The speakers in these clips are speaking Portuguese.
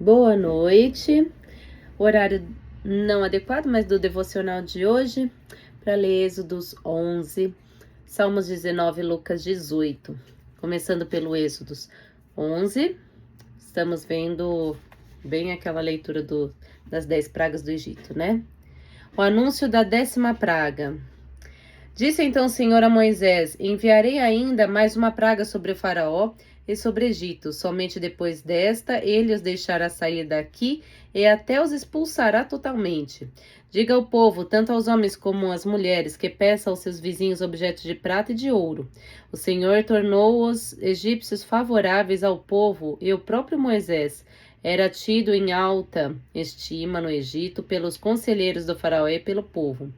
Boa noite. Horário não adequado, mas do devocional de hoje, para ler Êxodos 11, Salmos 19 e Lucas 18. Começando pelo Êxodos 11, estamos vendo bem aquela leitura das 10 pragas do Egito, né? O anúncio da 10ª praga. Disse então o Senhor a Moisés: enviarei ainda mais uma praga sobre o faraó e sobre o Egito. Somente depois desta ele os deixará sair daqui e até os expulsará totalmente. Diga ao povo, tanto aos homens como às mulheres, que peça aos seus vizinhos objetos de prata e de ouro. O Senhor tornou os egípcios favoráveis ao povo, e o próprio Moisés era tido em alta estima no Egito pelos conselheiros do faraó e pelo povo.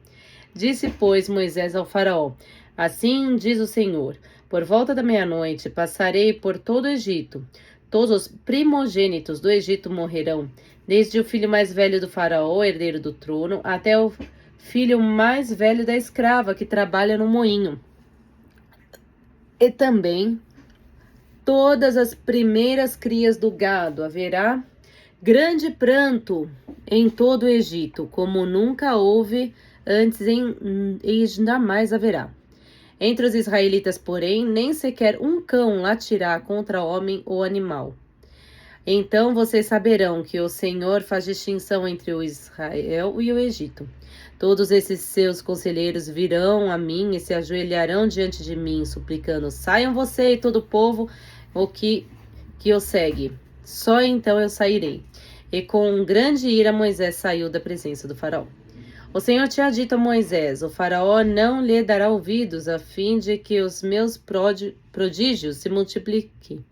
Disse, pois, Moisés ao faraó: assim diz o Senhor, por volta da meia-noite passarei por todo o Egito. Todos os primogênitos do Egito morrerão, desde o filho mais velho do faraó, herdeiro do trono, até o filho mais velho da escrava que trabalha no moinho. E também todas as primeiras crias do gado. Haverá grande pranto em todo o Egito, como nunca houve antes e jamais haverá. Entre os israelitas, porém, nem sequer um cão latirá contra homem ou animal. Então vocês saberão que o Senhor faz distinção entre o Israel e o Egito. Todos esses seus conselheiros virão a mim e se ajoelharão diante de mim, suplicando: saiam você e todo o povo que o segue. Só então eu sairei. E com grande ira Moisés saiu da presença do faraó. O Senhor tinha dito a Moisés: o faraó não lhe dará ouvidos, a fim de que os meus prodígios se multipliquem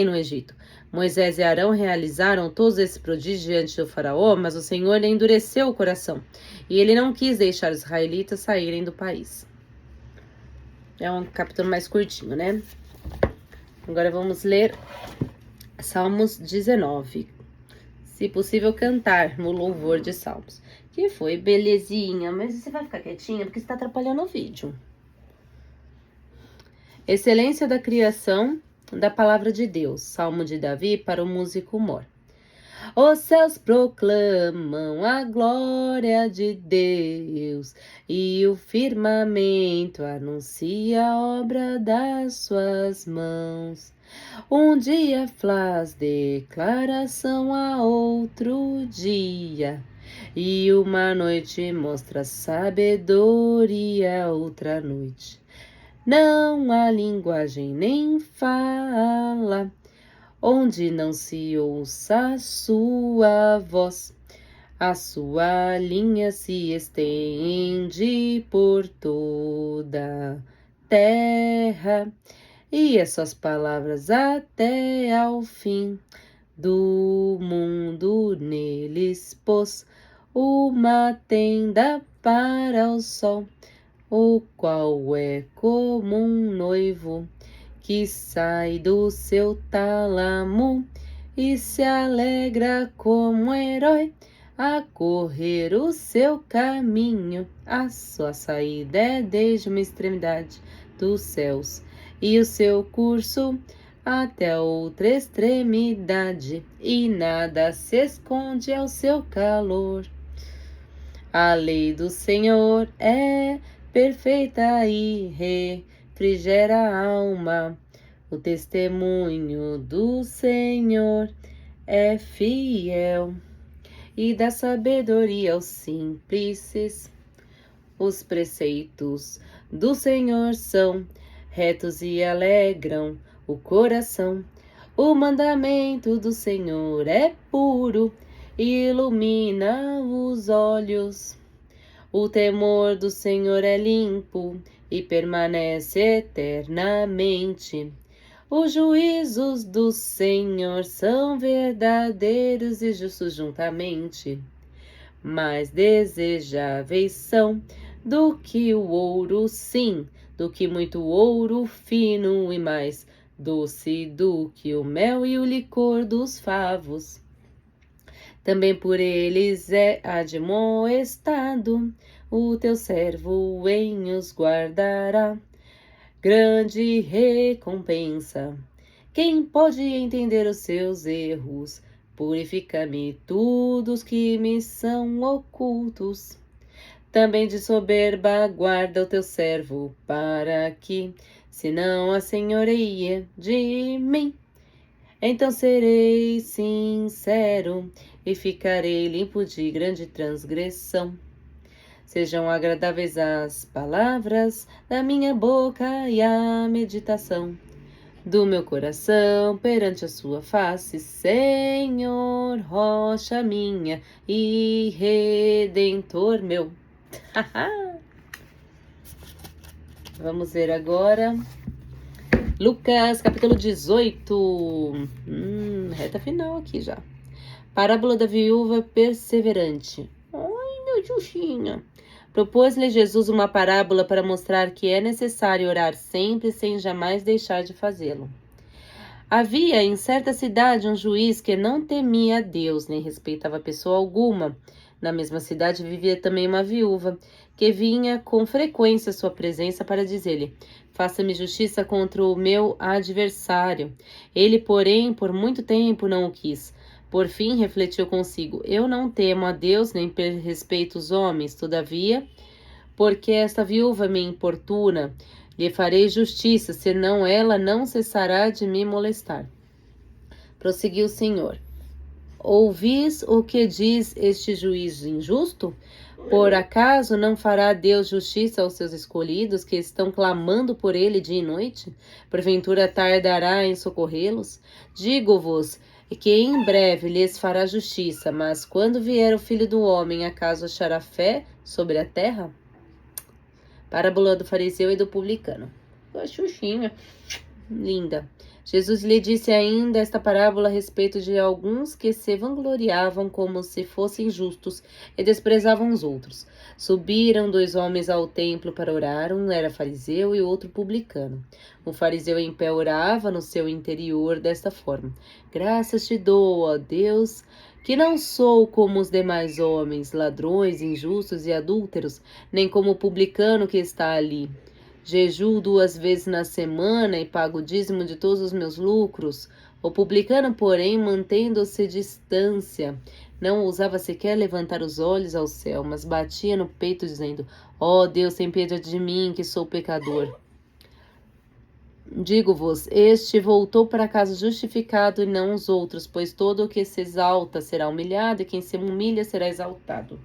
no Egito. Moisés e Arão realizaram todos esses prodígios diante do faraó, mas o Senhor lhe endureceu o coração, e ele não quis deixar os israelitas saírem do país. É um capítulo mais curtinho, né? Agora vamos ler Salmos 19. Se possível, cantar no louvor de Salmos. Que foi, belezinha? Mas você vai ficar quietinha porque você está atrapalhando o vídeo. Excelência da criação da palavra de Deus. Salmo de Davi para o músico mor. Os céus proclamam a glória de Deus, e o firmamento anuncia a obra das suas mãos. Um dia faz declaração a outro dia, e uma noite mostra sabedoria a outra noite. Não há linguagem nem fala onde não se ouça a sua voz. A sua linha se estende por toda a terra, e as suas palavras até ao fim do mundo. Neles pôs uma tenda para o sol, o qual é como um noivo que sai do seu tálamo e se alegra como um herói a correr o seu caminho. A sua saída é desde uma extremidade dos céus e o seu curso até outra extremidade, e nada se esconde ao seu calor. A lei do Senhor é perfeita e refrigera a alma. O testemunho do Senhor é fiel e dá sabedoria aos simples. Os preceitos do Senhor são retos e alegram o coração. O mandamento do Senhor é puro e ilumina os olhos. O temor do Senhor é limpo e permanece eternamente. Os juízos do Senhor são verdadeiros e justos juntamente. Mais desejáveis são do que o ouro, sim, do que muito ouro fino, e mais doce do que o mel e o licor dos favos. Também por eles é admoestado, o teu servo em os guardará. Grande recompensa Quem pode entender os seus erros? Purifica-me todos que me são ocultos. Também de soberba guarda o teu servo, para que, se não assenhoreie de mim, então serei sincero e ficarei limpo de grande transgressão. Sejam agradáveis as palavras da minha boca e a meditação do meu coração perante a sua face, Senhor, rocha minha e redentor meu. Vamos ver agora Lucas, capítulo 18. Reta final aqui já. Parábola da viúva perseverante. Ai, meu Xuxinha. Propôs-lhe Jesus uma parábola para mostrar que é necessário orar sempre sem jamais deixar de fazê-lo. Havia em certa cidade um juiz que não temia a Deus, nem respeitava pessoa alguma. Na mesma cidade vivia também uma viúva, que vinha com frequência à sua presença para dizer-lhe: faça-me justiça contra o meu adversário. Ele, porém, por muito tempo não o quis. Por fim, refletiu consigo: eu não temo a Deus, nem respeito os homens. Todavia, porque esta viúva me importuna, lhe farei justiça, senão ela não cessará de me molestar. Prosseguiu o Senhor: ouvis o que diz este juiz injusto? Por acaso não fará Deus justiça aos seus escolhidos, que estão clamando por ele dia e noite? Porventura tardará em socorrê-los? Digo-vos que em breve lhes fará justiça, mas quando vier o Filho do Homem, acaso achará fé sobre a terra? Parábola do fariseu e do publicano. Xuxinha, linda. Jesus lhe disse ainda esta parábola a respeito de alguns que se vangloriavam como se fossem justos e desprezavam os outros. Subiram 2 homens ao templo para orar, um era fariseu e o outro publicano. O fariseu em pé orava no seu interior desta forma: graças te dou, ó Deus, que não sou como os demais homens, ladrões, injustos e adúlteros, nem como o publicano que está ali. Jejuo 2 vezes na semana e pago o dízimo de todos os meus lucros. O publicano, porém, mantendo-se distância, não ousava sequer levantar os olhos ao céu, mas batia no peito, dizendo: ó Deus, tem piedade de mim, que sou pecador. Digo-vos, este voltou para casa justificado e não os outros, pois todo o que se exalta será humilhado, e quem se humilha será exaltado.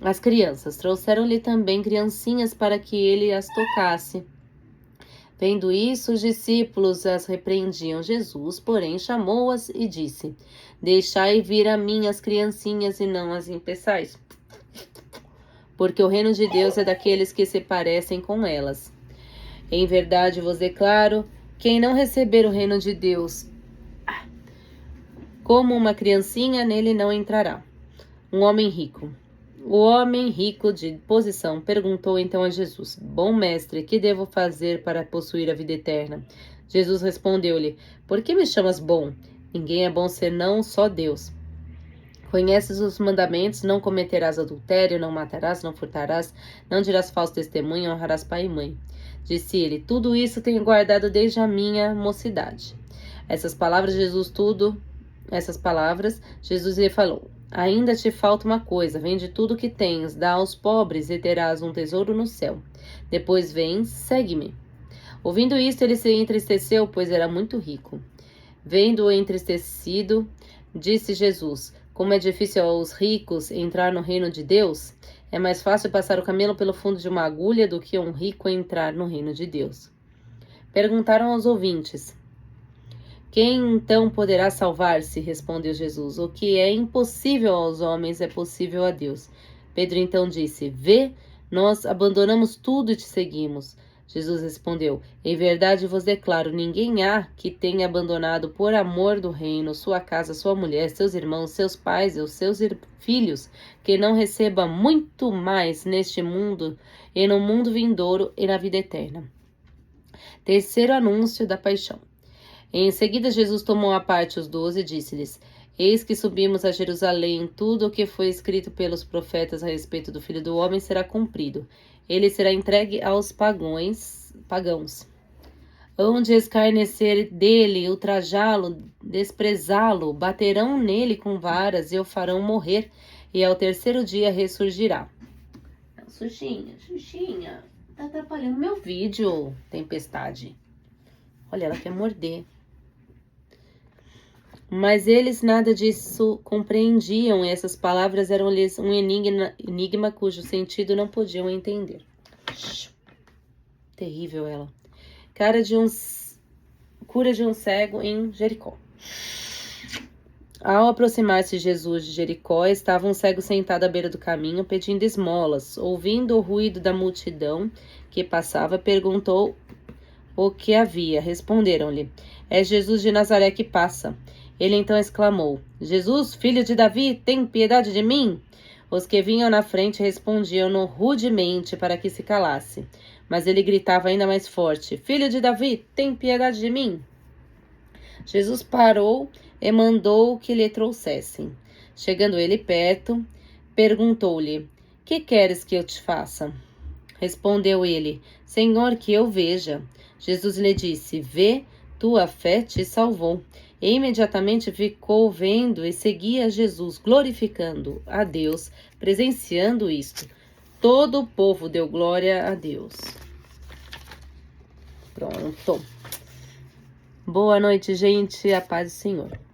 As crianças trouxeram-lhe também criancinhas para que ele as tocasse. Vendo isso, os discípulos as repreendiam. Jesus, porém, chamou-as e disse: deixai vir a mim as criancinhas e não as impeçais, porque o reino de Deus é daqueles que se parecem com elas. Em verdade vos declaro, quem não receber o reino de Deus como uma criancinha, nele não entrará. Um homem rico. O homem rico de posição perguntou então a Jesus: bom mestre, que devo fazer para possuir a vida eterna? Jesus respondeu-lhe: por que me chamas bom? Ninguém é bom senão só Deus. Conheces os mandamentos: não cometerás adultério, não matarás, não furtarás, não dirás falso testemunho, honrarás pai e mãe. Disse ele: tudo isso tenho guardado desde a minha mocidade. Essas palavras Jesus lhe falou: ainda te falta uma coisa, vende tudo o que tens, dá aos pobres e terás um tesouro no céu. Depois vem, segue-me. Ouvindo isto, ele se entristeceu, pois era muito rico. Vendo-o entristecido, disse Jesus: como é difícil aos ricos entrar no reino de Deus? É mais fácil passar o camelo pelo fundo de uma agulha do que um rico entrar no reino de Deus. Perguntaram aos ouvintes: quem então poderá salvar-se? Respondeu Jesus: o que é impossível aos homens é possível a Deus. Pedro então disse: vê, nós abandonamos tudo e te seguimos. Jesus respondeu: em verdade vos declaro, ninguém há que tenha abandonado por amor do reino sua casa, sua mulher, seus irmãos, seus pais e os seus filhos, que não receba muito mais neste mundo e no mundo vindouro e na vida eterna. Terceiro anúncio da paixão. Em seguida, Jesus tomou à parte os 12 e disse-lhes: eis que subimos a Jerusalém, tudo o que foi escrito pelos profetas a respeito do Filho do Homem será cumprido. Ele será entregue aos pagãos. hão de escarnecer dele, ultrajá-lo, desprezá-lo, baterão nele com varas e o farão morrer, e ao terceiro dia ressurgirá. Xuxinha, tá atrapalhando meu vídeo, tempestade. Olha, ela quer morder. Mas eles nada disso compreendiam, e essas palavras eram-lhes um enigma cujo sentido não podiam entender. Terrível ela. Cura de um cego em Jericó. Ao aproximar-se Jesus de Jericó, estava um cego sentado à beira do caminho, pedindo esmolas. Ouvindo o ruído da multidão que passava, perguntou o que havia. Responderam-lhe: é Jesus de Nazaré que passa. Ele então exclamou: Jesus, filho de Davi, tem piedade de mim? Os que vinham na frente respondiam-no rudemente para que se calasse. Mas ele gritava ainda mais forte: Filho de Davi, tem piedade de mim? Jesus parou e mandou que lhe trouxessem. Chegando ele perto, perguntou-lhe: Que queres que eu te faça? Respondeu ele: Senhor, que eu veja. Jesus lhe disse: Vê, tua fé te salvou. E imediatamente ficou vendo e seguia Jesus, glorificando a Deus, presenciando isto. Todo o povo deu glória a Deus. Pronto. Boa noite, gente. A paz do Senhor.